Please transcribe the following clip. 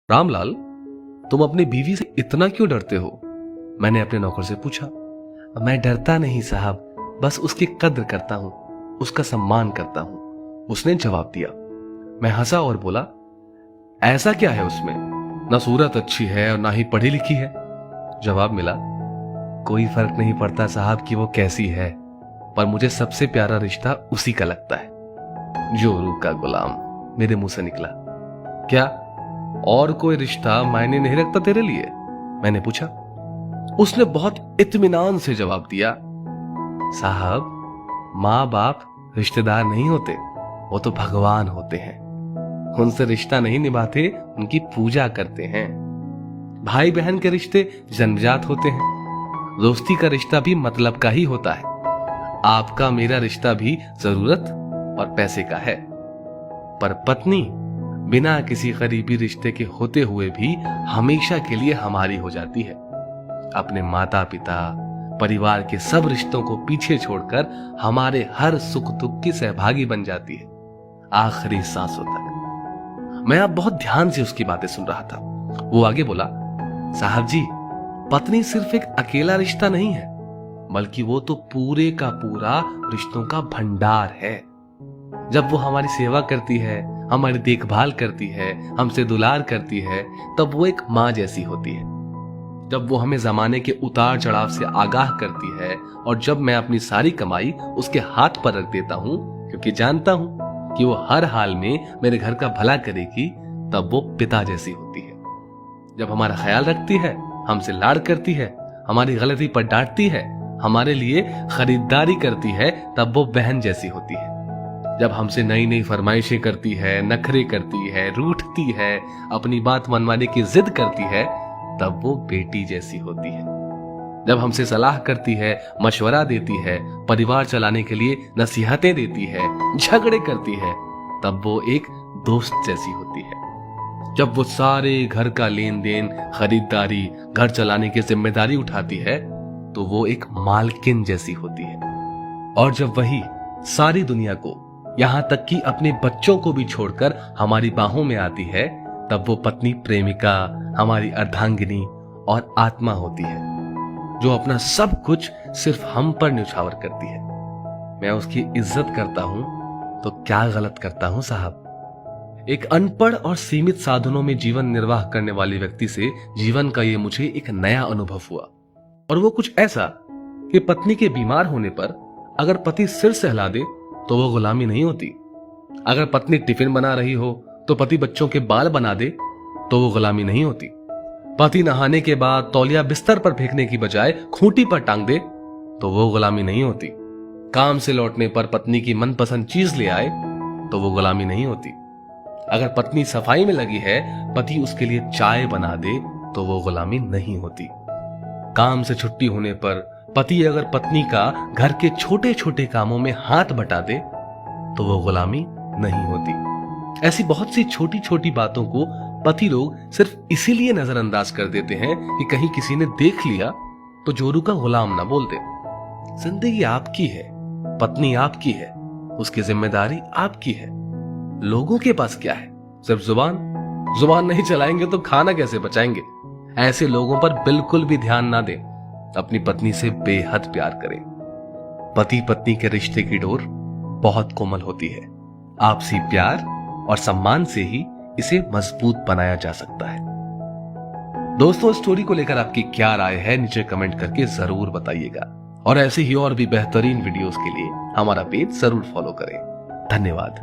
रामलाल, तुम अपनी बीवी से इतना क्यों डरते हो? मैंने अपने नौकर से पूछा। मैं डरता नहीं साहब, बस उसकी कद्र करता हूं, उसका सम्मान करता हूं, उसने जवाब दिया। मैं हंसा और बोला, ऐसा क्या है उसमें? ना सूरत अच्छी है और ना ही पढ़ी लिखी है। जवाब मिला, कोई फर्क नहीं पड़ता साहब कि वो कैसी है, पर मुझे सबसे प्यारा रिश्ता उसी का लगता है। जोरू का गुलाम, मेरे मुंह से निकला। क्या और कोई रिश्ता मायने नहीं रखता तेरे लिए? मैंने पूछा। उसने बहुत इत्मीनान से जवाब दिया, साहब, माँ बाप रिश्तेदार नहीं होते, वो तो भगवान होते हैं। उनसे रिश्ता नहीं निभाते, उनकी पूजा करते हैं। भाई बहन के रिश्ते जन्मजात होते हैं। दोस्ती का रिश्ता भी मतलब का ही होता है। आपका मेरा रिश्ता भी जरूरत और पैसे का है। पर पत्नी बिना किसी करीबी रिश्ते के होते हुए भी हमेशा के लिए हमारी हो जाती है। अपने माता पिता, परिवार के सब रिश्तों को पीछे छोड़कर हमारे हर सुख दुख की सहभागी बन जाती है, आखिरी सांसों तक। मैं अब बहुत ध्यान से उसकी बातें सुन रहा था। वो आगे बोला, साहब जी, पत्नी सिर्फ एक अकेला रिश्ता नहीं है, बल्कि वो तो पूरे का पूरा रिश्तों का भंडार है। जब वो हमारी सेवा करती है, हमारी देखभाल करती है, हमसे दुलार करती है, तब वो एक माँ जैसी होती है। जब वो हमें जमाने के उतार चढ़ाव से आगाह करती है, और जब मैं अपनी सारी कमाई उसके हाथ पर रख देता हूं, क्योंकि जानता हूं कि वो हर हाल में मेरे घर का भला करेगी, तब वो पिता जैसी होती है। जब हमारा ख्याल रखती है, हमसे लाड़ करती है, हमारी गलती पर डांटती है, हमारे लिए खरीदारी करती है, तब वो बहन जैसी होती है। जब हमसे नई नई फरमाइशें करती है, नखरे करती है, रूठती है, अपनी बात मनवाने की जिद करती है, तब वो बेटी जैसी होती है। जब हमसे सलाह करती है, मशवरा देती है, परिवार चलाने के लिए नसीहतें देती है, झगड़े करती है, तब वो एक दोस्त जैसी होती है। जब वो सारे घर का लेन देन, खरीदारी, घर चलाने की जिम्मेदारी उठाती है, तो वो एक मालकिन जैसी होती है। और जब वही सारी दुनिया को, यहां तक कि अपने बच्चों को भी छोड़कर हमारी बाहों में आती है, तब वो पत्नी प्रेमिका, हमारी अर्धांगिनी और आत्मा होती है, जो अपना सब कुछ सिर्फ हम पर न्यौछावर करती है। मैं उसकी इज्जत करता हूं तो क्या गलत करता हूं साहब? एक अनपढ़ और सीमित साधनों में जीवन निर्वाह करने वाले व्यक्ति से जीवन का ये मुझे एक नया अनुभव हुआ। और वो कुछ ऐसा कि पत्नी के बीमार होने पर अगर पति सिर सहला दे तो वो गुलामी नहीं होती। अगर पत्नी टिफिन बना रही हो तो पति बच्चों के बाल बना दे तो वो गुलामी नहीं होती। पति नहाने के बाद तौलिया बिस्तर पर फेंकने की बजाय खूंटी पर टांग दे तो वो गुलामी नहीं होती। काम से लौटने पर पत्नी की मनपसंद चीज ले आए तो वो गुलामी नहीं होती। अगर पत्नी सफाई में लगी है, पति उसके लिए चाय बना दे तो वो गुलामी नहीं होती। काम से छुट्टी होने पर पति अगर पत्नी का घर के छोटे छोटे कामों में हाथ बटा दे तो वो गुलामी नहीं होती। ऐसी बहुत सी छोटी छोटी बातों को पति लोग सिर्फ इसीलिए नजरअंदाज कर देते हैं कि कहीं किसी ने देख लिया तो जोरू का गुलाम ना बोल दे। जिंदगी आपकी है, पत्नी आपकी है, उसकी जिम्मेदारी आपकी है। लोगों के पास क्या है? सिर्फ जुबान नहीं चलाएंगे तो खाना कैसे बचाएंगे? ऐसे लोगों पर बिल्कुल भी ध्यान ना दें। अपनी पत्नी से बेहद प्यार करें। पति पत्नी के रिश्ते की डोर बहुत कोमल होती है। आपसी प्यार और सम्मान से ही इसे मजबूत बनाया जा सकता है। दोस्तों, स्टोरी को लेकर आपकी क्या राय है, नीचे कमेंट करके जरूर बताइएगा। और ऐसे ही और भी बेहतरीन वीडियोस के लिए हमारा पेज जरूर फॉलो करें। धन्यवाद।